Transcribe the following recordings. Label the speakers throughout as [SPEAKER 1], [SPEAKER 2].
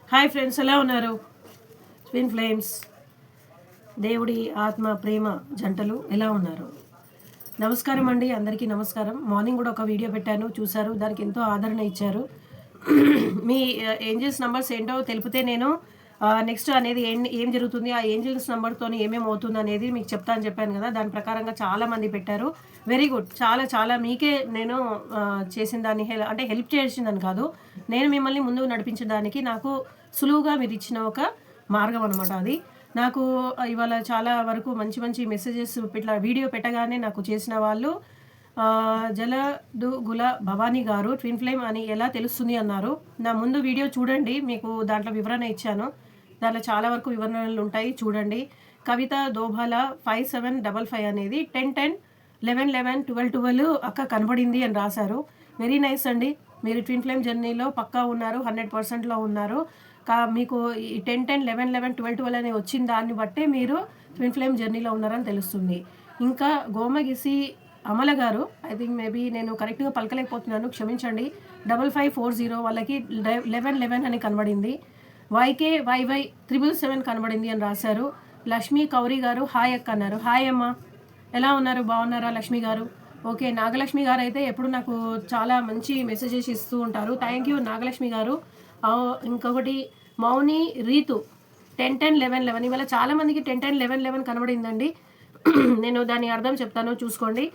[SPEAKER 1] Hi friends, ఎలా ఉన్నారు? Twin flames, దేవుడి ఆత్మ ప్రేమ జంటలు ఎలా ఉన్నారు? నమస్కారం అండి, అందరికీ నమస్కారం. మార్నింగ్ కూడా ఒక వీడియో పెట్టాను, చూశారు. దానికి ఎంతో ఆదరణ ఇచ్చారు. మీ ఏంజల్స్ నంబర్స్ ఏంటో తెలిపితే నేను నెక్స్ట్ అనేది ఏం జరుగుతుంది, ఆ ఏంజల్స్ నెంబర్తో ఏమేమి అవుతుంది అనేది మీకు చెప్తా అని చెప్పాను కదా. దాని ప్రకారంగా చాలామంది పెట్టారు. Very good. చాలా చాలా మీకే నేను చేసిన దాన్ని అంటే హెల్ప్ చేసిందని కాదు, నేను మిమ్మల్ని ముందుకు నడిపించడానికి నాకు సులువుగా మీరు ఇచ్చిన ఒక మార్గం అనమాట అది. నాకు ఇవాళ చాలా వరకు మంచి మంచి మెసేజెస్ ఇట్లా వీడియో పెట్టగానే నాకు చేసిన వాళ్ళు జలదుగుల భవానీ గారు ట్విన్ ఫ్లేమ్ అని ఎలా తెలుస్తుంది అన్నారు. నా ముందు వీడియో చూడండి, మీకు దాంట్లో వివరణ ఇచ్చాను. దాంట్లో చాలా వరకు వివరణలు ఉంటాయి, చూడండి. కవిత దోభాల 5755 అనేది 10 10 11 11 12 12 అక్క కనబడింది అని రాశారు. వెరీ నైస్ అండి, మీరు ట్విన్ ఫ్లేమ్ జర్నీలో పక్కా ఉన్నారు, 100%లో ఉన్నారు. మీకు ఈ 10 10 11 11 12 12 అని వచ్చిన దాన్ని బట్టే మీరు ట్విన్ ఫ్లేమ్ జర్నీలో ఉన్నారని తెలుస్తుంది. ఇంకా గోమగిసి అమల గారు, ఐ థింక్ మేబీ నేను కరెక్ట్గా పలకలేకపోతున్నాను, క్షమించండి. 5540 వాళ్ళకి 11 11 అని కనబడింది. వైకే వైవై 777 కనబడింది అని రాశారు. లక్ష్మీ కౌరి గారు హాయ్ అక్క అన్నారు. హాయ్ అమ్మ, ఎలా ఉన్నారు? బాగున్నారా లక్ష్మి గారు? ఓకే. నాగలక్ష్మి గారు అయితే ఎప్పుడు నాకు చాలా మంచి మెసేజెస్ ఇస్తూ ఉంటారు. థ్యాంక్ యూ నాగలక్ష్మి గారు. ఇంకొకటి మౌని రీతు 10 10 11 11 ఇవాళ చాలామందికి 10 10 11 11 కనబడిందండి. నేను దాని అర్థం చెప్తాను, చూసుకోండి.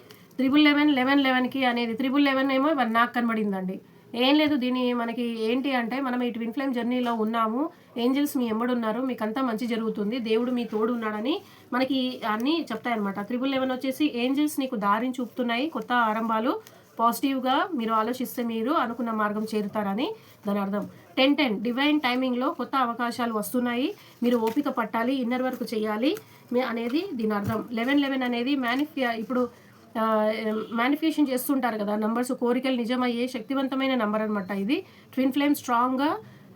[SPEAKER 1] 11 11 11కి అనేది 11 ఏమో నాకు కనబడిందండి. ఏం లేదు, దీని మనకి ఏంటి అంటే, మనం ఈ ట్విన్ ఫ్లేమ్ జర్నీలో ఉన్నాము. ఏంజల్స్ మీ ఎంబడున్నారు, మీకంతా మంచి జరుగుతుంది, దేవుడు మీ తోడు ఉన్నాడని మనకి అన్నీ చెప్తాయన్నమాట. 11 వచ్చేసి ఏంజల్స్ నీకు దారిని చూపుతున్నాయి, కొత్త ఆరంభాలు, పాజిటివ్గా మీరు ఆలోచిస్తే మీరు అనుకున్న మార్గం చేరుతారని దాని అర్థం. 10 10 డివైన్ టైమింగ్లో కొత్త అవకాశాలు వస్తున్నాయి, మీరు ఓపిక పట్టాలి, ఇన్నర్ వర్క్ చేయాలి అనేది దీని అర్థం. 11 11 అనేది ఇప్పుడు మేనిఫెస్టేషన్ చేస్తుంటారు కదా నంబర్స్, కోరికలు నిజమయ్యే శక్తివంతమైన నంబర్ అనమాట ఇది. ట్విన్ ఫ్లేమ్ స్ట్రాంగ్గా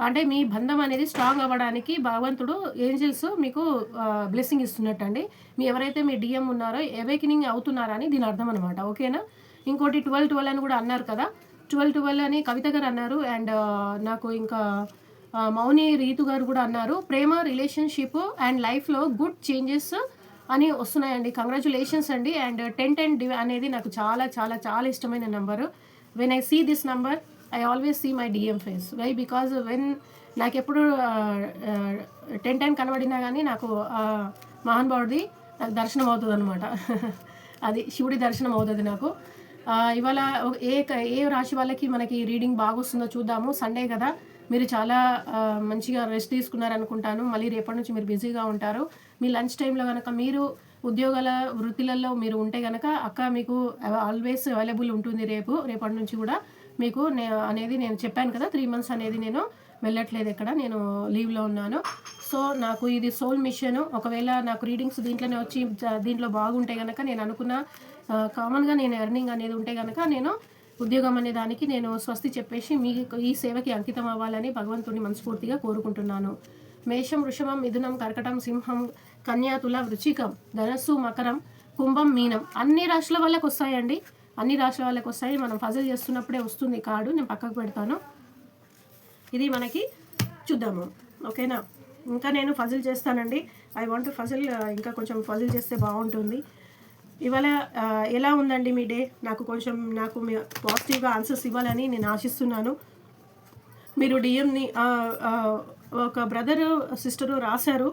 [SPEAKER 1] అంటే మీ బంధం అనేది స్ట్రాంగ్ అవ్వడానికి భగవంతుడు ఏంజల్స్ మీకు బ్లెస్సింగ్ ఇస్తున్నట్టు అండి. ఎవరైతే మీ డిఎం ఉన్నారో అవేకనింగ్ అవుతున్నారని దీని అర్థం అనమాట. ఓకేనా? ఇంకోటి 12 12 అని కూడా అన్నారు కదా, 12 12 అని కవిత గారు అన్నారు. అండ్ నాకు ఇంకా మౌని రీతు గారు కూడా అన్నారు. ప్రేమ, రిలేషన్షిప్ అండ్ లైఫ్లో గుడ్ చేంజెస్ అని వస్తున్నాయండి. కంగ్రాచులేషన్స్ అండి. అండ్ 10 10 అనేది నాకు చాలా చాలా చాలా ఇష్టమైన నెంబరు. When I see this number I always see my DM face. Why? Because when నాకు ఎప్పుడు 10 10 కనబడినా కానీ నాకు మహానుభావుడిది నాకు దర్శనం అవుతుంది అనమాట. అది శివుడి దర్శనం అవుతుంది నాకు. ఇవాళ ఏ రాశి వాళ్ళకి మనకి రీడింగ్ బాగా వస్తుందో చూద్దాము. సండే కదా, మీరు చాలా మంచిగా రెస్ట్ తీసుకున్నారనుకుంటాను. మళ్ళీ రేపటి నుంచి మీరు బిజీగా ఉంటారు. మీ లంచ్ టైంలో కనుక మీరు ఉద్యోగాల వృత్తిలలో మీరు ఉంటే కనుక అక్క మీకు ఆల్వేస్ అవైలబుల్ ఉంటుంది. రేపటి నుంచి కూడా మీకు అనేది నేను చెప్పాను కదా, 3 months అనేది నేను వెళ్ళట్లేదు, ఎక్కడ నేను లీవ్లో ఉన్నాను. సో నాకు ఇది సోల్ మిషన్. ఒకవేళ నాకు రీడింగ్స్ దీంట్లోనే వచ్చి దీంట్లో బాగుంటే కనుక, నేను అనుకున్న కామన్గా నేను ఎర్నింగ్ అనేది ఉంటే కనుక, నేను ఉద్యోగం అనే దానికి నేను స్వస్తి చెప్పేసి మీకు ఈ సేవకి అంకితం అవ్వాలని భగవంతుని మనస్ఫూర్తిగా కోరుకుంటున్నాను. మేషం, వృషభం, మిథునం, కర్కటం, సింహం, కన్యా, తుల, వృచ్చికం, ధనస్సు, మకరం, కుంభం, మీనం అన్ని రాశుల వాళ్ళకి వస్తాయండి. అన్ని రాశుల వాళ్ళకి వస్తాయి. మనం ఫజిల్ చేస్తున్నప్పుడే వస్తుంది కార్డు, నేను పక్కకు పెడతాను. ఇది మనకి చూద్దాము. ఓకేనా? ఇంకా నేను ఫజిల్ చేస్తానండి. ఐ వాంట్ ఫజిల్, ఇంకా కొంచెం ఫజిల్ చేస్తే బాగుంటుంది. ఇవాళ ఎలా ఉందండి మీ డే? నాకు పాజిటివ్గా ఆన్సర్స్ ఇవ్వాలని నేను ఆశిస్తున్నాను. మీరు డిఎంని ఒక బ్రదరు సిస్టరు రాశారు.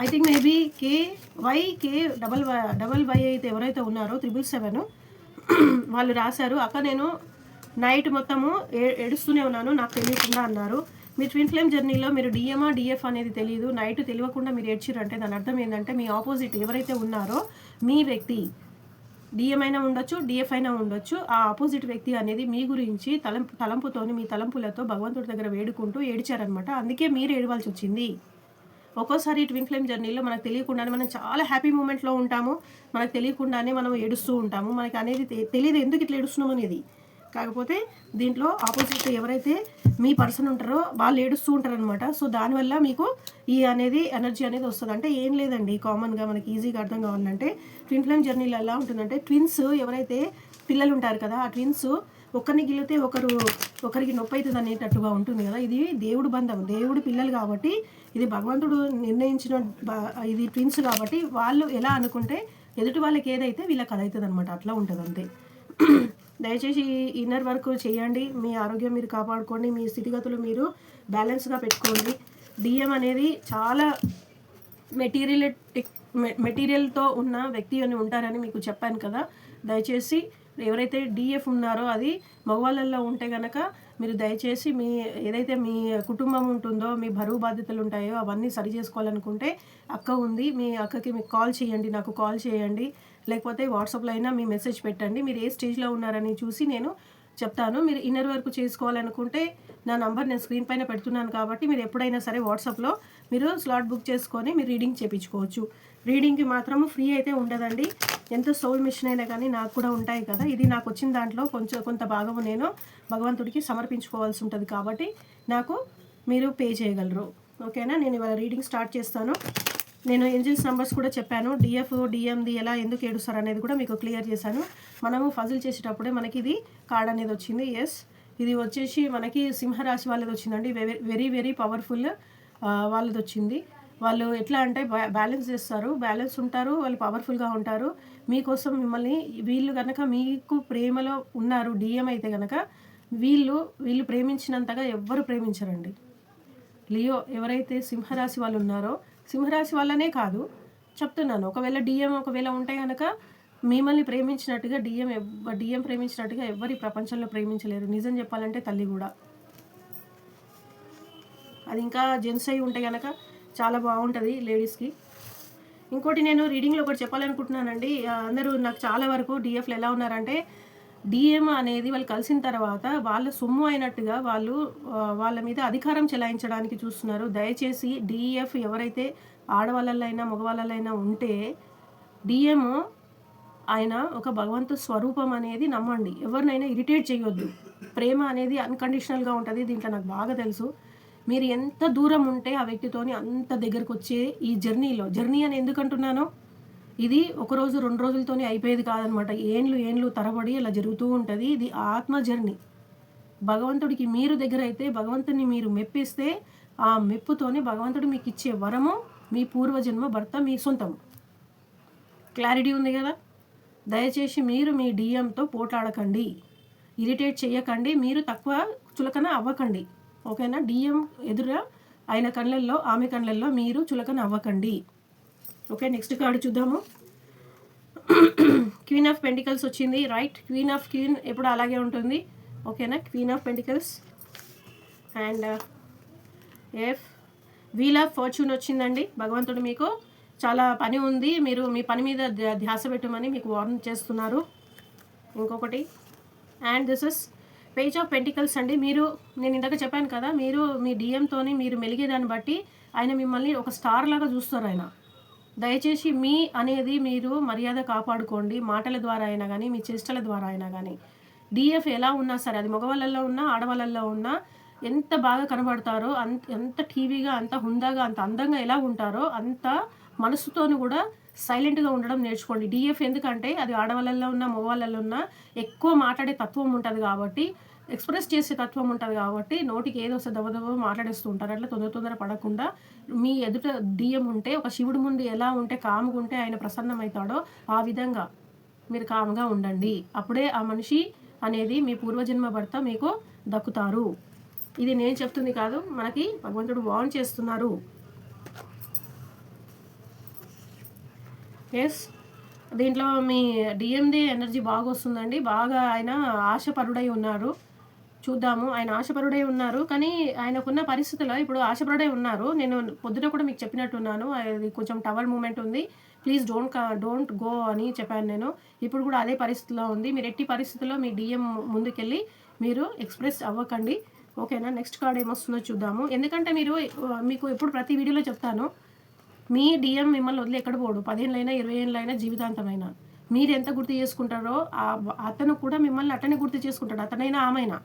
[SPEAKER 1] I think maybe K double Y అయితే ఎవరైతే ఉన్నారో 777 వాళ్ళు రాశారు. అక్క నేను నైట్ మొత్తము ఏడుస్తూనే ఉన్నాను, నాకు తెలియకుండా అన్నారు. మీ ట్విన్ ఫ్లేమ్ జర్నీలో మీరు డిఎంఆ డిఎఫ్ అనేది తెలియదు, నైట్ తెలియకుండా మీరు ఏడ్చిరంటే దాని అర్థం ఏంటంటే, మీ ఆపోజిట్ ఎవరైతే ఉన్నారో మీ వ్యక్తి డిఎం అయినా ఉండొచ్చు, డిఎఫ్ అయినా ఉండొచ్చు, ఆ ఆపోజిట్ వ్యక్తి అనేది మీ గురించి తలంపుతోని మీ తలంపులతో భగవంతుడి దగ్గర వేడుకుంటూ ఏడ్చారనమాట. అందుకే మీరు ఏడవాల్సి వచ్చింది. ఒక్కోసారి ట్విన్ ఫ్లేమ్ జర్నీలో మనకు తెలియకుండానే మనం చాలా హ్యాపీ మూమెంట్లో ఉంటాము, మనకు తెలియకుండానే మనం ఏడుస్తూ ఉంటాము. మనకి అనేది తెలియదు ఎందుకు ఇట్లా ఏడుస్తున్నాం అనేది. కాకపోతే దీంట్లో ఆపోజిట్ ఎవరైతే మీ పర్సన్ ఉంటారో వాళ్ళు ఏడుస్తూ ఉంటారనమాట. సో దానివల్ల మీకు ఈ అనేది ఎనర్జీ అనేది వస్తుంది. అంటే ఏం లేదండి, కామన్గా మనకి ఈజీగా అర్థం కావాలంటే ట్విన్ ఫ్లేమ్ జర్నీలో ఎలా ఉంటుందంటే, ట్విన్స్ ఎవరైతే పిల్లలు ఉంటారు కదా, ఆ ట్విన్స్ ఒకరిని గిల్లితే ఒకరికి నొప్పి అవుతుంది అనేటట్టుగా ఉంటుంది కదా. ఇది దేవుడు బంధం, దేవుడి పిల్లలు కాబట్టి, ఇది భగవంతుడు నిర్ణయించిన ఇది ట్విన్స్ కాబట్టి వాళ్ళు ఎలా అనుకుంటే ఎదుటి వాళ్ళకి ఏదైతే వీళ్ళకి అదవుతుంది అనమాట. అట్లా ఉంటుంది అంతే. దయచేసి ఇన్నర్ వర్క్ చేయండి, మీ ఆరోగ్యం మీరు కాపాడుకోండి, మీ స్థితిగతులు మీరు బ్యాలెన్స్గా పెట్టుకోండి. డిఎం అనేది చాలా మెటీరియల్తో ఉన్న వ్యక్తి అని ఉంటారని మీకు చెప్పాను కదా. దయచేసి ఎవరైతే డిఎఫ్ ఉన్నారో అది మగవాళ్ళల్లో ఉంటే కనుక మీరు దయచేసి మీ ఏదైతే మీ కుటుంబం ఉంటుందో, మీ బరువు బాధ్యతలు ఉంటాయో అవన్నీ సరి చేసుకోవాలనుకుంటే అక్క ఉంది, మీ అక్కకి మీకు కాల్ చేయండి, నాకు కాల్ చేయండి, లేకపోతే వాట్సాప్లో అయినా మీ మెసేజ్ పెట్టండి. మీరు ఏ స్టేజ్లో ఉన్నారని చూసి నేను చెప్తాను. మీరు ఇన్నర్ వర్క్ చేసుకోవాలనుకుంటే నా నంబర్ నేను స్క్రీన్ పైన పెడుతున్నాను కాబట్టి మీరు ఎప్పుడైనా సరే వాట్సాప్లో మీరు స్లాట్ బుక్ చేసుకొని మీరు రీడింగ్ చేయించుకోవచ్చు. రీడింగ్కి మాత్రము ఫ్రీ అయితే ఉండదండి. ఎంత సోల్ మిషన్ అయినా కానీ నాకు కూడా ఉంటాయి కదా. ఇది నాకు వచ్చిన దాంట్లో కొంత భాగము నేను భగవంతుడికి సమర్పించుకోవాల్సి ఉంటుంది కాబట్టి నాకు మీరు పే చేయగలరు. ఓకేనా. నేను ఇవాళ రీడింగ్ స్టార్ట్ చేస్తాను. నేను ఏంజిల్స్ నెంబర్స్ కూడా చెప్పాను. డిఎఫ్ డిఎంది ఎలా ఎందుకు ఏడుస్తారు అనేది కూడా మీకు క్లియర్ చేశాను. మనము ఫజిల్ చేసేటప్పుడే మనకి ఇది కార్డ్ అనేది వచ్చింది. ఎస్, ఇది వచ్చేసి మనకి సింహరాశి వాళ్ళది వచ్చిందండి. వెరీ వెరీ పవర్ఫుల్ వాళ్ళది వచ్చింది. వాళ్ళు ఎట్లా అంటే బ్యాలెన్స్ చేస్తారు, బ్యాలెన్స్ ఉంటారు, వాళ్ళు పవర్ఫుల్గా ఉంటారు. మీకోసం మిమ్మల్ని వీళ్ళు కనుక మీకు ప్రేమలో ఉన్నారు డిఎం అయితే కనుక వీళ్ళు ప్రేమించినంతగా ఎవ్వరు ప్రేమించరండి. లియో ఎవరైతే సింహరాశి వాళ్ళు ఉన్నారో, సింహరాశి వాళ్ళనే కాదు చెప్తున్నాను, ఒకవేళ డిఎం ఒకవేళ ఉంటే కనుక మిమ్మల్ని ప్రేమించినట్టుగా డిఎం ప్రేమించినట్టుగా ఎవరి ప్రపంచంలో ప్రేమించలేరు. నిజం చెప్పాలంటే తల్లి కూడా. అది ఇంకా జెంట్స్ అయి ఉంటే కనుక చాలా బాగుంటుంది లేడీస్కి. ఇంకోటి నేను రీడింగ్లో ఒకటి చెప్పాలనుకుంటున్నానండి. అందరూ నాకు చాలా వరకు డిఎఫ్లు ఎలా ఉన్నారంటే, డిఎం అనేది వాళ్ళు కలిసిన తర్వాత వాళ్ళ సొమ్ము అయినట్టుగా వాళ్ళ మీద అధికారం చెలాయించడానికి చూస్తున్నారు. దయచేసి డిఎఫ్ ఎవరైతే ఆడవాళ్ళైనా మగవాళ్ళైనా ఉంటే డిఎం ఆయన ఒక భగవంతు స్వరూపం అనేది నమ్మండి. ఎవరినైనా ఇరిటేట్ చేయొద్దు. ప్రేమ అనేది అన్కండిషనల్గా ఉంటుంది. దీంట్లో నాకు బాగా తెలుసు. మీరు ఎంత దూరం ఉంటే ఆ వ్యక్తితోని అంత దగ్గరకు వచ్చే ఈ జర్నీ అని ఎందుకంటున్నాను, ఇది ఒకరోజు 2 రోజులతోనే అయిపోయేది కాదనమాట. ఏండ్లు తరబడి అలా జరుగుతూ ఉంటుంది. ఇది ఆత్మ జర్నీ. భగవంతుడికి మీరు దగ్గర అయితే, భగవంతుని మీరు మెప్పిస్తే ఆ మెప్పుతోని భగవంతుడు మీకు ఇచ్చే వరము మీ పూర్వజన్మ భర్త మీ సొంతము. క్లారిటీ ఉంది కదా. దయచేసి మీరు మీ డిఎంతో పోట్లాడకండి, ఇరిటేట్ చేయకండి, మీరు తక్కువ చులకన అవ్వకండి. ఓకేనా. డిఎం ఎదురు ఆయన కళ్ళల్లో ఆమె కళ్ళల్లో మీరు చులకన అవ్వకండి. ఓకే, నెక్స్ట్ కార్డు చూద్దాము. క్వీన్ ఆఫ్ పెంటికల్స్ వచ్చింది. రైట్, క్వీన్ ఎప్పుడు అలాగే ఉంటుంది. ఓకేనా. Queen of pentacles and wheel of fortune వచ్చిందండి. భగవంతుడు మీకు చాలా పని ఉంది, మీరు మీ పని మీద ధ్యాస పెట్టమని మీకు వార్న్ చేస్తున్నారు. ఇంకొకటి and this is page of pentacles అండి. నేను ఇందాక చెప్పాను కదా, మీరు మీ డిఎంతోని మీరు మెలిగేదాన్ని బట్టి ఆయన మిమ్మల్ని ఒక స్టార్ లాగా చూస్తారు ఆయన. దయచేసి మీ అనేది మీరు మర్యాద కాపాడుకోండి. మాటల ద్వారా అయినా కానీ, మీ చేష్టల ద్వారా అయినా కానీ. డిఎఫ్ ఎలా ఉన్నా సరే, అది మగవాళ్ళల్లో ఉన్నా ఆడవాళ్ళల్లో ఉన్నా ఎంత బాగా కనబడతారో, ఎంత టీవీగా, అంత హుందాగా, అంత అందంగా ఎలా ఉంటారో అంత మనసుతోని కూడా సైలెంట్గా ఉండడం నేర్చుకోండి. డిఎఫ్ ఎందుకంటే అది ఆడవాళ్ళల్లో ఉన్న మగవాళ్ళల్లో ఉన్న ఎక్కువ మాట్లాడే తత్వం ఉంటుంది కాబట్టి, ఎక్స్ప్రెస్ చేసే తత్వం ఉంటుంది కాబట్టి నోటికి ఏదో వస్తే దవ మాట్లాడేస్తూ ఉంటారు. అట్లా తొందర పడకుండా మీ ఎదుట డిఎం ఉంటే, ఒక శివుడి ముందు ఎలా ఉంటే కాముగా ఉంటే ఆయన ప్రసన్నమవుతాడో ఆ విధంగా మీరు కాముగా ఉండండి. అప్పుడే ఆ మనిషి అనేది మీ పూర్వజన్మ భర్త మీకు దక్కుతారు. ఇది నేను చెప్తుంది కాదు, మనకి భగవంతుడు వార్న్ చేస్తున్నారు. ఎస్, దీంట్లో మీ డిఎంది ఎనర్జీ బాగా వస్తుందండి. బాగా ఆయన ఆశపరుడై ఉన్నారు. చూద్దాము. ఆయన ఆశపరుడై ఉన్నారు, కానీ ఆయనకున్న పరిస్థితుల్లో ఇప్పుడు ఆశపరుడై ఉన్నారు. నేను పొద్దున కూడా మీకు చెప్పినట్టున్నాను, అది కొంచెం టవర్ మూమెంట్ ఉంది, ప్లీజ్ డోంట్ గో అని చెప్పాను నేను. ఇప్పుడు కూడా అదే పరిస్థితిలో ఉంది. మీరు ఎట్టి పరిస్థితుల్లో మీ డిఎం ముందుకెళ్ళి మీరు ఎక్స్ప్రెస్ అవ్వకండి. ఓకేనా. నెక్స్ట్ కార్డ్ ఏమొస్తుందో చూద్దాము. ఎందుకంటే మీకు ఎప్పుడు ప్రతి వీడియోలో చెప్తాను, మీ డిఎం మిమ్మల్ని వదిలి ఎక్కడ పోడు. 10 ఏళ్ళైనా 20 ఏళ్ళైనా జీవితాంతమైనా మీరు ఎంత గుర్తు చేసుకుంటారో అతను కూడా మిమ్మల్ని అట్టనే గుర్తు చేసుకుంటాడు. అతనైనా ఆమైనా.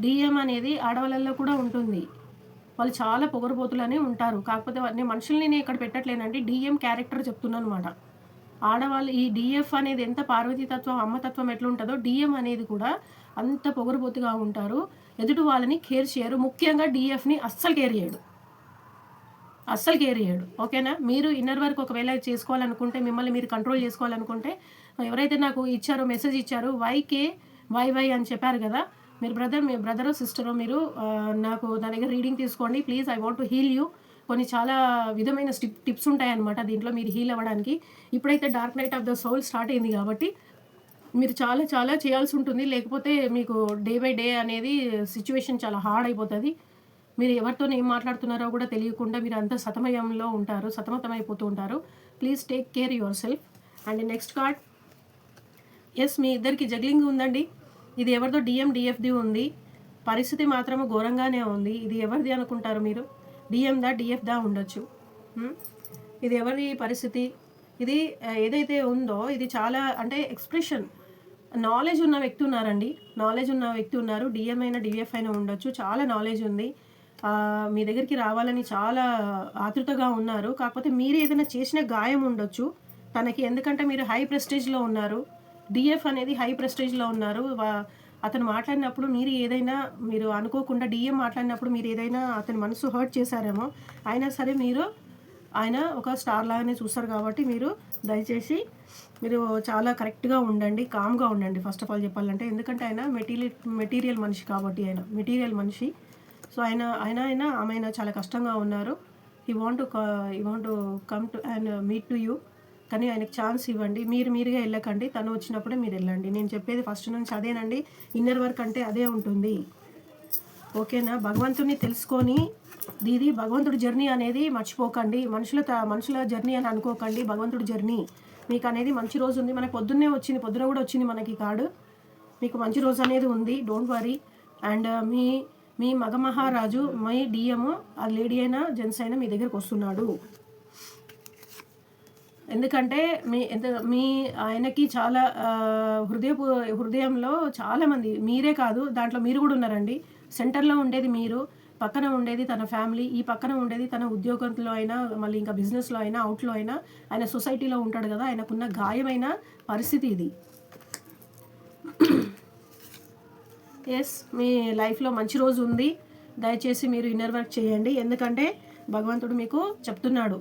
[SPEAKER 1] డిఎం అనేది ఆడవాళ్ళల్లో కూడా ఉంటుంది. వాళ్ళు చాలా పొగరుబోతులని ఉంటారు. కాకపోతే నేను మనుషుల్ని నేను ఇక్కడ పెట్టట్లేనండి, డిఎం క్యారెక్టర్ చెప్తున్నాను అనమాట. ఆడవాళ్ళు ఈ డిఎఫ్ అనేది ఎంత పార్వతీతత్వం అమ్మతత్వం ఎట్లా ఉంటుందో డిఎం అనేది కూడా అంత పొగరుబోతుగా ఉంటారు, ఎదుటి వాళ్ళని కేర్ చేయరు, ముఖ్యంగా డిఎఫ్ని అస్సలు కేర్ చేయడు, అస్సలు కేర్ చేయడు. ఓకేనా? మీరు ఇన్నర్ వర్క్ ఒకవేళ చేసుకోవాలనుకుంటే, మిమ్మల్ని మీరు కంట్రోల్ చేసుకోవాలనుకుంటే, ఎవరైతే నాకు ఇచ్చారో మెసేజ్ ఇచ్చారో YKYY అని చెప్పారు కదా, మీ బ్రదరో సిస్టరో మీరు నాకు నా దగ్గర రీడింగ్ తీసుకోండి please, I want to heal you. కొన్ని చాలా విధమైన టిప్స్ ఉంటాయన్నమాట దీంట్లో మీరు హీల్ అవ్వడానికి. ఇప్పుడైతే dark night of the soul start అయింది కాబట్టి మీరు చాలా చాలా చేయాల్సి ఉంటుంది, లేకపోతే మీకు డే బై డే అనేది సిచ్యువేషన్ చాలా హార్డ్ అయిపోతుంది. మీరు ఎవరితో ఏం మాట్లాడుతున్నారో కూడా తెలియకుండా మీరు అంత సతమతమైపోతూ ఉంటారు. Please take care yourself. And next card, yes మీ ఇద్దరికి జగ్లింగ్ ఉందండి. ఇది ఎవరిదో డిఎఫ్ది ఉంది. పరిస్థితి మాత్రము ఘోరంగానే ఉంది. ఇది ఎవరిది అనుకుంటారు మీరు? డిఎఫ్దా ఉండొచ్చు. ఇది ఎవరి పరిస్థితి? ఇది ఏదైతే ఉందో ఇది చాలా అంటే ఎక్స్ప్రెషన్, నాలెడ్జ్ ఉన్న వ్యక్తి ఉన్నారండి, నాలెడ్జ్ ఉన్న వ్యక్తి ఉన్నారు. డిఎం అయినా డిఎఫ్ అయినా ఉండొచ్చు, చాలా నాలెడ్జ్ ఉంది. మీ దగ్గరికి రావాలని చాలా ఆతృతగా ఉన్నారు. కాకపోతే మీరు ఏదైనా చేసిన గాయం ఉండొచ్చు తనకి, ఎందుకంటే మీరు హై ప్రెస్టేజ్లో ఉన్నారు. డిఎఫ్ అనేది హై ప్రెస్టేజ్లో ఉన్నారు. అతను మాట్లాడినప్పుడు మీరు అనుకోకుండా డిఎం మాట్లాడినప్పుడు మీరు ఏదైనా అతని మనసు హర్ట్ చేశారేమో, అయినా సరే ఆయన ఒక స్టార్ లాగానే చూస్తారు. కాబట్టి మీరు దయచేసి మీరు చాలా కరెక్ట్గా ఉండండి, కామ్గా ఉండండి ఫస్ట్ ఆఫ్ ఆల్ చెప్పాలంటే. ఎందుకంటే ఆయన మెటీరియల్ మనిషి కాబట్టి, ఆయన మెటీరియల్ మనిషి. సో ఆమె చాలా కష్టంగా ఉన్నారు. He want to come to and meet to you. కానీ ఆయనకు ఛాన్స్ ఇవ్వండి. మీరుగా వెళ్ళకండి, తను వచ్చినప్పుడే మీరు వెళ్ళండి. నేను చెప్పేది ఫస్ట్ నుంచి అదేనండి. ఇన్నర్ వర్క్ అంటే అదే ఉంటుంది. ఓకేనా? భగవంతుడిని తెలుసుకొని దీది భగవంతుడి జర్నీ అనేది మర్చిపోకండి. మనుషుల జర్నీ అని అనుకోకండి. భగవంతుడి జర్నీ మీకు అనేది మంచి రోజు ఉంది. మనకు పొద్దున్న కూడా వచ్చింది మనకి కార్డు. మీకు మంచి రోజు అనేది ఉంది, డోంట్ వరీ. అండ్ మీ మగ మహారాజు, మీ డిఎం, ఆ లేడీ అయినా జెంట్స్ అయినా మీ దగ్గరకు వస్తున్నాడు. ఎందుకంటే మీ ఆయనకి చాలా హృదయంలో చాలామంది, మీరే కాదు దాంట్లో మీరు కూడా ఉన్నారండి. సెంటర్లో ఉండేది మీరు, పక్కన ఉండేది తన ఫ్యామిలీ, ఈ పక్కన ఉండేది తన ఉద్యోగంలో అయినా, మళ్ళీ ఇంకా బిజినెస్లో అయినా, అవుట్లో అయినా, ఆయన సొసైటీలో ఉంటాడు కదా, ఆయనకున్న గాయమైన పరిస్థితి ఇది. ఎస్ మీ లైఫ్లో మంచి రోజు ఉంది. దయచేసి మీరు ఇన్నర్ వర్క్ చేయండి. ఎందుకంటే భగవంతుడు మీకు చెప్తున్నాడు,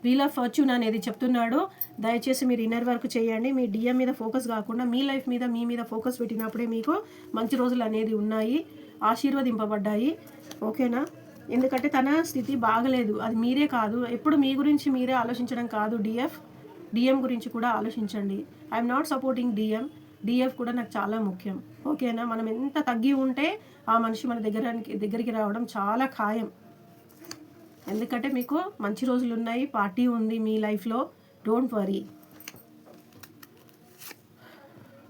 [SPEAKER 1] వీల్ ఆఫ్ ఫార్చ్యూన్ అనేది చెప్తున్నాడు. దయచేసి మీరు ఇన్నర్ వర్క్ చేయండి. మీ డిఎం మీద ఫోకస్ కాకుండా మీ లైఫ్ మీద, మీ మీద ఫోకస్ పెట్టినప్పుడే మీకు మంచి రోజులు అనేది ఉన్నాయి, ఆశీర్వదింపబడ్డాయి. ఓకేనా? ఎందుకంటే తన స్థితి బాగలేదు, అది మీరే కాదు. ఎప్పుడు మీ గురించి మీరే ఆలోచించడం కాదు, డిఎం గురించి కూడా ఆలోచించండి. ఐఎమ్ నాట్ సపోర్టింగ్ డిఎఫ్ కూడా నాకు చాలా ముఖ్యం. ఓకేనా? మనం ఎంత తగ్గి ఉంటే ఆ మనిషి మన దగ్గరికి రావడం చాలా ఖాయం. ఎందుకంటే మీకు మంచి రోజులు ఉన్నాయి, పార్టీ ఉంది మీ లైఫ్లో, డోంట్ వరీ.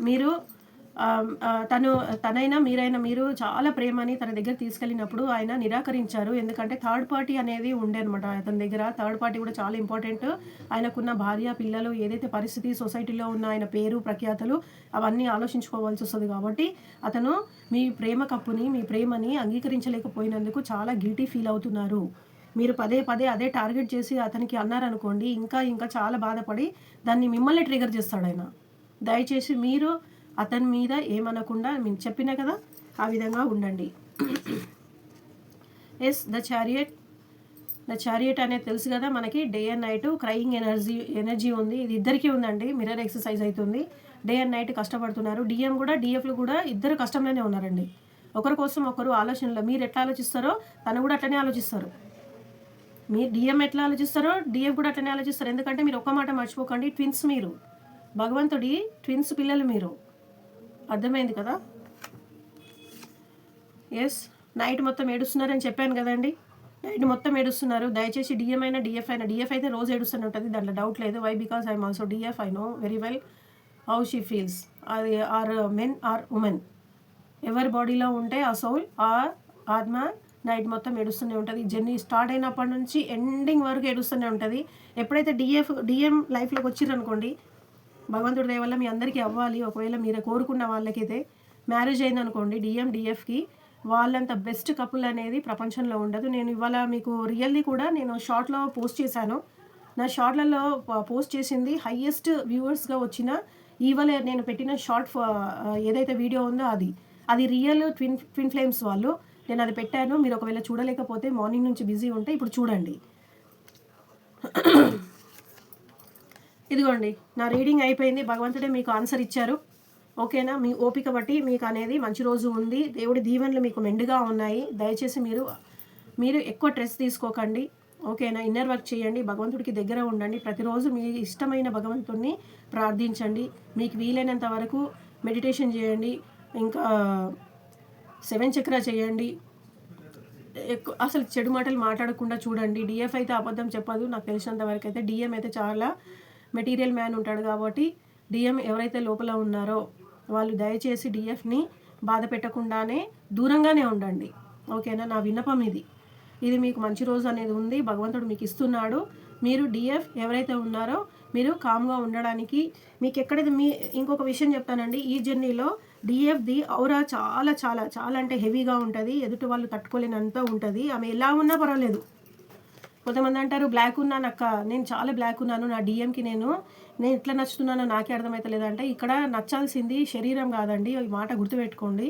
[SPEAKER 1] మీరు తనైనా మీరైనా మీరు చాలా ప్రేమని తన దగ్గర తీసుకెళ్ళినప్పుడు ఆయన నిరాకరించారు. ఎందుకంటే థర్డ్ పార్టీ అనేది ఉండే అనమాట అతని దగ్గర. థర్డ్ పార్టీ కూడా చాలా ఇంపార్టెంట్. ఆయనకున్న భార్య, పిల్లలు, ఏదైతే పరిస్థితి, సొసైటీలో ఉన్న ఆయన పేరు, ప్రఖ్యాతలు, అవన్నీ ఆలోచించుకోవాల్సి వస్తుంది. కాబట్టి అతను మీ ప్రేమ కప్పుని, మీ ప్రేమని అంగీకరించలేకపోయినందుకు చాలా గిల్టీ ఫీల్ అవుతున్నారు. మీరు పదే అదే టార్గెట్ చేసి అతనికి అన్నారనుకోండి, ఇంకా చాలా బాధపడి దాన్ని మిమ్మల్ని ట్రిగర్ చేస్తాడు ఆయన. దయచేసి మీరు అతని మీద ఏమనకుండా, నేను చెప్పినా కదా ఆ విధంగా ఉండండి. ఎస్ ద చారియట్ అనేది తెలుసు కదా మనకి. Day and night crying energy ఉంది. ఇది ఇద్దరికీ ఉందండి. మిర్రర్ ఎక్సర్సైజ్ అవుతుంది. డే అండ్ నైట్ కష్టపడుతున్నారు. డిఎం కూడా డిఎఫ్లు కూడా ఇద్దరు కష్టంలోనే ఉన్నారండి. ఒకరి కోసం ఒకరు ఆలోచనలో. మీరు ఎట్లా ఆలోచిస్తారో తను కూడా అట్లనే ఆలోచిస్తారు. మీ డిఎం ఎట్లా ఆలోచిస్తారో డిఎఫ్ కూడా అట్లనే ఆలోచిస్తారు. ఎందుకంటే మీరు ఒక్క మాట మర్చిపోకండి, ట్విన్స్ మీరు, భగవంతుడి ట్విన్స్ పిల్లలు మీరు. అర్థమైంది కదా? ఎస్ నైట్ మొత్తం ఏడుస్తున్నారని చెప్పాను కదండి. నైట్ మొత్తం ఏడుస్తున్నారు. దయచేసి డిఎం అయినా డిఎఫ్ అయితే రోజు ఏడుస్తూనే ఉంటుంది, దాంట్లో డౌట్ లేదు. Why? Because I'm also DF. I know very well how she feels. అది ఆర్ మెన్ ఆర్ ఉమెన్, ఎవరి బాడీలో ఉంటే ఆ సోల్, ఆ ఆత్మ నైట్ మొత్తం ఏడుస్తూనే ఉంటుంది. జర్నీ స్టార్ట్ అయినప్పటి నుంచి ఎండింగ్ వరకు ఏడుస్తూనే ఉంటుంది. ఎప్పుడైతే డిఎం లైఫ్లోకి వచ్చిరనుకోండి, భగవంతుడి దయ వల్ల మీ అందరికీ అవ్వాలి. ఒకవేళ మీరు కోరుకున్న వాళ్ళకైతే మ్యారేజ్ అయిందనుకోండి డిఎఫ్కి, వాళ్ళంత బెస్ట్ కపుల్ అనేది ప్రపంచంలో ఉండదు. నేను ఇవాళ మీకు రియల్లీ కూడా నేను షార్ట్లో పోస్ట్ చేశాను. నా షార్ట్లలో పోస్ట్ చేసింది హైయెస్ట్ వ్యూవర్స్గా వచ్చిన ఇవాళ నేను పెట్టిన ఏదైతే వీడియో ఉందో అది రియల్ ట్విన్ ఫ్లేమ్స్ వాళ్ళు. నేను అది పెట్టాను. మీరు ఒకవేళ చూడలేకపోతే మార్నింగ్ నుంచి బిజీ ఉంటే ఇప్పుడు చూడండి. ఇదిగోండి, నా రీడింగ్ అయిపోయింది. భగవంతుడే మీకు ఆన్సర్ ఇచ్చారు. ఓకేనా? మీ ఓపిక బట్టి మీకు అనేది మంచి రోజు ఉంది. దేవుడి దీవెనలు మీకు మెండుగా ఉన్నాయి. దయచేసి మీరు ఎక్కువ స్ట్రెస్ తీసుకోకండి. ఓకేనా? ఇన్నర్ వర్క్ చేయండి, భగవంతుడికి దగ్గర ఉండండి. ప్రతిరోజు మీ ఇష్టమైన భగవంతుడిని ప్రార్థించండి. మీకు వీలైనంత వరకు మెడిటేషన్ చేయండి, ఇంకా 7 చక్ర చేయండి. అసలు చెడు మాటలు మాట్లాడకుండా చూడండి. డిఎఫ్ అయితే అబద్ధం చెప్పదు. నాకు తెలిసినంత వరకు అయితే డిఎం అయితే చాలా మెటీరియల్ మ్యాన్ ఉంటాడు కాబట్టి డిఎం ఎవరైతే లోపల ఉన్నారో వాళ్ళు దయచేసి డిఎఫ్ని బాధ పెట్టకుండానే దూరంగానే ఉండండి. ఓకేనా? నా విన్నపం ఇది మీకు మంచి రోజు అనేది ఉంది. భగవంతుడు మీకు ఇస్తున్నాడు. మీరు డిఎఫ్ ఎవరైతే ఉన్నారో మీరు కామ్గా ఉండడానికి మీకు ఎక్కడైతే ఇంకొక విషయం చెప్తానండి. ఈ జర్నీలో డిఎఫ్ది ఔరా చాలా చాలా చాలా అంటే హెవీగా ఉంటుంది. ఎదుటి వాళ్ళు తట్టుకోలేనంత ఉంటుంది. ఆమె ఎలా ఉన్నా పర్వాలేదు. కొంతమంది అంటారు బ్లాక్ ఉన్నాను అక్క, నేను చాలా బ్లాక్ ఉన్నాను, నా డిఎంకి నేను ఎట్లా నచ్చుతున్నానో నాకే అర్థమవుతలేదు. అంటే ఇక్కడ నచ్చాల్సింది శరీరం కాదండి. ఈ మాట గుర్తుపెట్టుకోండి.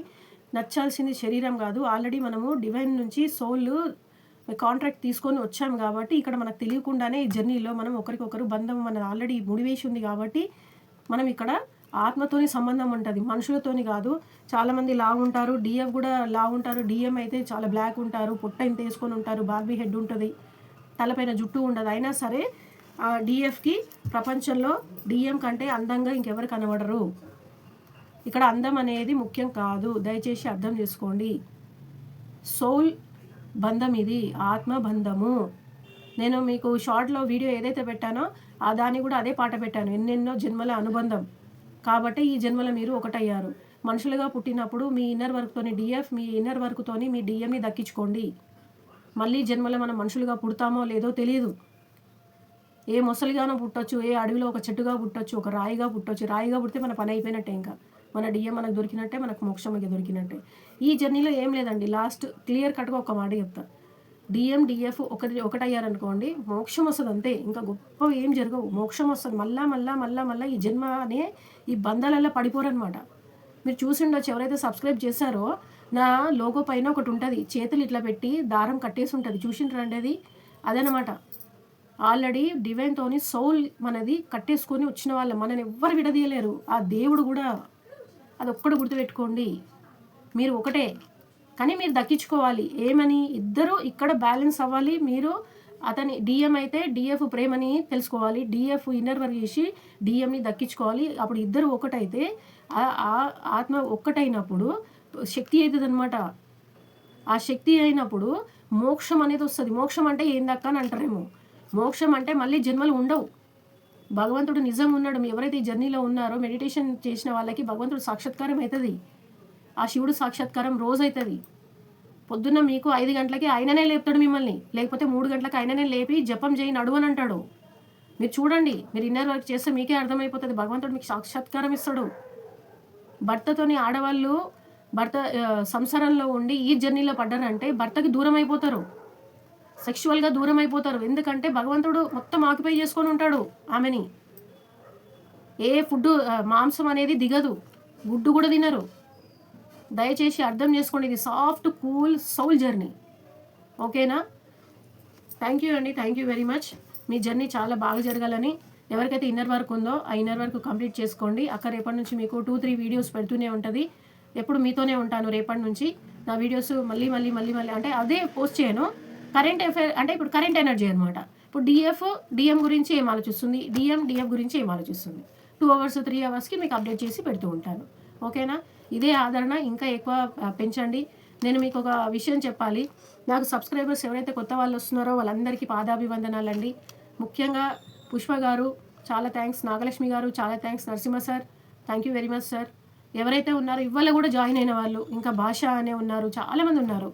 [SPEAKER 1] నచ్చాల్సింది శరీరం కాదు. ఆల్రెడీ మనము డివైన్ నుంచి సోల్ కాంట్రాక్ట్ తీసుకొని వచ్చాం కాబట్టి ఇక్కడ మనకు తెలియకుండానే ఈ జర్నీలో మనం ఒకరికొకరు బంధం మనది ఆల్రెడీ ముడివేసి ఉంది కాబట్టి మనం ఇక్కడ ఆత్మతోని సంబంధం ఉంటుంది, మనుషులతోని కాదు. చాలామంది లావు ఉంటారు, డిఎఫ్ కూడా లావు ఉంటారు. డిఎం అయితే చాలా బ్లాక్ ఉంటారు, పొట్ట ఇంత వేసుకొని ఉంటారు, బార్బీ హెడ్ ఉంటుంది, తలపైన జుట్టు ఉండదు. అయినా సరే డిఎఫ్కి ప్రపంచంలో డిఎం కంటే అందంగా ఇంకెవరు కనబడరు. ఇక్కడ అందం అనేది ముఖ్యం కాదు. దయచేసి అర్థం చేసుకోండి. సోల్ బంధం ఇది, ఆత్మ బంధము. నేను మీకు షార్ట్లో వీడియో ఏదైతే పెట్టానో దాన్ని కూడా అదే పాట పెట్టాను, ఎన్నెన్నో జన్మల అనుబంధం. కాబట్టి ఈ జన్మల మీరు ఒకటయ్యారు. మనుషులుగా పుట్టినప్పుడు మీ ఇన్నర్ వర్క్తోని డిఎఫ్, మీ ఇన్నర్ వర్క్తోని మీ డిఎంని దక్కించుకోండి. మళ్ళీ జన్మలో మనం మనుషులుగా పుడతామో లేదో తెలియదు. ఏ మొసలిగానో పుట్టొచ్చు, ఏ అడవిలో ఒక చెట్టుగా పుట్టొచ్చు, ఒక రాయిగా పుట్టొచ్చు. రాయిగా పుడితే మన పని అయిపోయినట్టే. ఇంకా మన డిఎం మనకు దొరికినట్టే, మనకు మోక్షంకి దొరికినట్టే. ఈ జర్నీలో ఏం లేదండి. లాస్ట్ క్లియర్ కట్గా ఒక మాట చెప్తా. డిఎం డిఎఫ్ ఒకటయ్యారనుకోండి, మోక్షం వస్తుంది అంతే. ఇంకా గొప్ప ఏం జరగవు. మోక్షం వస్తుంది. మళ్ళా ఈ జన్మ అనే ఈ బంధాలలో పడిపోరనమాట. మీరు చూసి ఉండొచ్చు, ఎవరైతే సబ్స్క్రైబ్ చేశారో నా లోగో పైన ఒకటి ఉంటుంది, చేతులు ఇట్లా పెట్టి దారం కట్టేసి ఉంటుంది. చూసిండ్రండి అది? అదనమాట. ఆల్రెడీ డివైన్తోని సౌల్ మనది కట్టేసుకొని వచ్చిన వాళ్ళు మనని ఎవ్వరు విడదీయలేరు. ఆ దేవుడు కూడా. అది ఒక్కడు గుర్తుపెట్టుకోండి. మీరు ఒకటే, కానీ మీరు దక్కించుకోవాలి. ఏమని? ఇద్దరు ఇక్కడ బ్యాలెన్స్ అవ్వాలి. మీరు అతని డిఎం అయితే డిఎఫ్ ప్రేమని తెలుసుకోవాలి, డిఎఫ్ ఇన్నర్ వర్క్ చేసి డిఎంని దక్కించుకోవాలి. అప్పుడు ఇద్దరు ఒకటైతే ఆత్మ ఒక్కటైనప్పుడు శక్తి అవుతుంది అనమాట. ఆ శక్తి అయినప్పుడు మోక్షం అనేది వస్తుంది. మోక్షం అంటే ఏందక్క అని అంటారేమో. మోక్షం అంటే మళ్ళీ జన్మలు ఉండవు. భగవంతుడు నిజం ఉన్నాడు. ఎవరైతే ఈ జర్నీలో ఉన్నారో మెడిటేషన్ చేసిన వాళ్ళకి భగవంతుడు సాక్షాత్కారం అవుతుంది. ఆ శివుడు సాక్షాత్కారం రోజు అవుతుంది. పొద్దున్న మీకు 5 గంటలకి ఆయననే లేపుతాడు మిమ్మల్ని, లేకపోతే 3 గంటలకు ఆయననే లేపి జపం చేయి నడు అని అంటాడు. మీరు చూడండి, మీరు ఇన్నర్ వర్క్ చేస్తే మీకే అర్థమైపోతుంది. భగవంతుడు మీకు సాక్షాత్కారం ఇస్తాడు. భర్తతోని ఆడవాళ్ళు సంసారంలో ఉండి ఈ జర్నీలో పడ్డారంటే భర్తకి దూరం అయిపోతారు, సెక్షువల్గా దూరం అయిపోతారు. ఎందుకంటే భగవంతుడు మొత్తం ఆక్యుపై చేసుకొని ఉంటాడు ఆమెని. ఏ ఫుడ్ మాంసం అనేది దిగదు, గుడ్డు కూడా తినరు. దయచేసి అర్థం చేసుకోండి. ఇది సాఫ్ట్ కూల్ సౌల్ జర్నీ. ఓకేనా? థ్యాంక్ యూ అండి. Thank you very much. Me journey చాలా బాగా జరగాలని. ఎవరికైతే ఇన్నర్ వర్క్ ఉందో ఆ ఇన్నర్ వర్క్ కంప్లీట్ చేసుకోండి. అక్క రేపటి నుంచి మీకు 2-3 వీడియోస్ పెడుతూనే ఉంటుంది. ఎప్పుడు మీతోనే ఉంటాను రేపటి నుంచి. నా వీడియోస్ మళ్ళీ అంటే అదే పోస్ట్ చేయను. కరెంట్ అఫైర్ అంటే ఇప్పుడు కరెంట్ ఎనర్జీ అనమాట. ఇప్పుడు డిఎం గురించి ఏం ఆలోచిస్తుంది, డిఎఫ్ గురించి ఏం ఆలోచిస్తుంది, 2 hours 3 hours మీకు అప్డేట్ చేసి పెడుతూ ఉంటాను. ఓకేనా? ఇదే ఆదరణ ఇంకా ఎక్కువ పెంచండి. నేను మీకు ఒక విషయం చెప్పాలి. నాకు సబ్స్క్రైబర్స్ ఎవరైతే కొత్త వాళ్ళు వస్తున్నారో వాళ్ళందరికీ పాదాభివందనాలండి. ముఖ్యంగా పుష్ప గారు చాలా థ్యాంక్స్, నాగలక్ష్మి గారు చాలా thanks, Narasimha sir thank you very much sir. ఎవరైతే ఉన్నారో ఇవాళ కూడా జాయిన్ అయిన వాళ్ళు, ఇంకా భాష అనే ఉన్నారు, చాలామంది ఉన్నారు.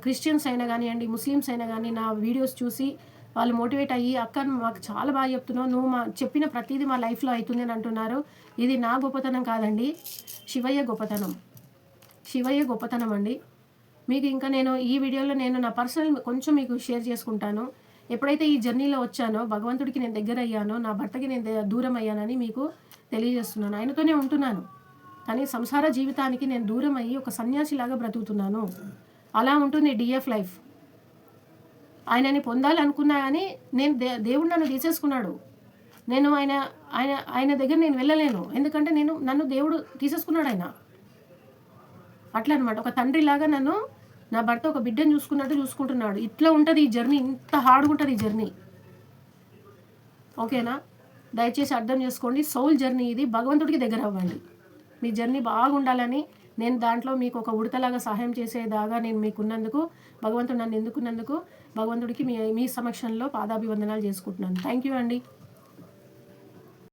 [SPEAKER 1] క్రిస్టియన్స్ అయినా కానివ్వండి, ముస్లిమ్స్ అయినా కానీ నా వీడియోస్ చూసి వాళ్ళు మోటివేట్ అయ్యి అక్క మాకు చాలా బాగా చెప్తున్నావు, నువ్వు చెప్పిన ప్రతిదీ మా లైఫ్లో అవుతుంది అని అంటున్నారు. ఇది నా గొప్పతనం కాదండి, శివయ్య గొప్పతనం అండి. మీకు ఇంకా నేను ఈ వీడియోలో నేను నా పర్సనల్ కొంచెం మీకు షేర్ చేసుకుంటాను. ఎప్పుడైతే ఈ జర్నీలో వచ్చానో భగవంతుడికి నేను దగ్గర అయ్యానో, నా భర్తకి నేను దూరం అయ్యానని మీకు తెలియజేస్తున్నాను. ఆయనతోనే ఉంటున్నాను, కానీ సంసార జీవితానికి నేను దూరం అయ్యి ఒక సన్యాసిలాగా బ్రతుకుతున్నాను. అలా ఉంటుంది డిఎఫ్ లైఫ్. ఆయనని పొందాలనుకున్నా కానీ నేను దేవుడు నన్ను తీసేసుకున్నాడు. నేను ఆయన ఆయన ఆయన దగ్గర నేను వెళ్ళలేను, ఎందుకంటే నన్ను దేవుడు తీసేసుకున్నాడు ఆయన. అట్లా అనమాట. ఒక తండ్రిలాగా నన్ను, నా భర్త ఒక బిడ్డను చూసుకున్నట్టు చూసుకుంటున్నాడు. ఇట్లా ఉంటుంది ఈ జర్నీ, ఇంత హార్డ్గా ఉంటుంది ఈ జర్నీ. ఓకేనా? దయచేసి అర్థం చేసుకోండి. సౌల్ జర్నీ ఇది. భగవంతుడికి దగ్గర అవ్వండి. మీ జర్నీ బాగుండాలని నేను దాంట్లో మీకు ఒక ఉడతలాగా సహాయం చేసేదాగా నేను మీకున్నందుకు, భగవంతుడు నన్ను ఎందుకున్నందుకు భగవంతుడికి మీ సమక్షంలో పాదాభివందనాలు చేసుకుంటున్నాను. థ్యాంక్ యూ అండి.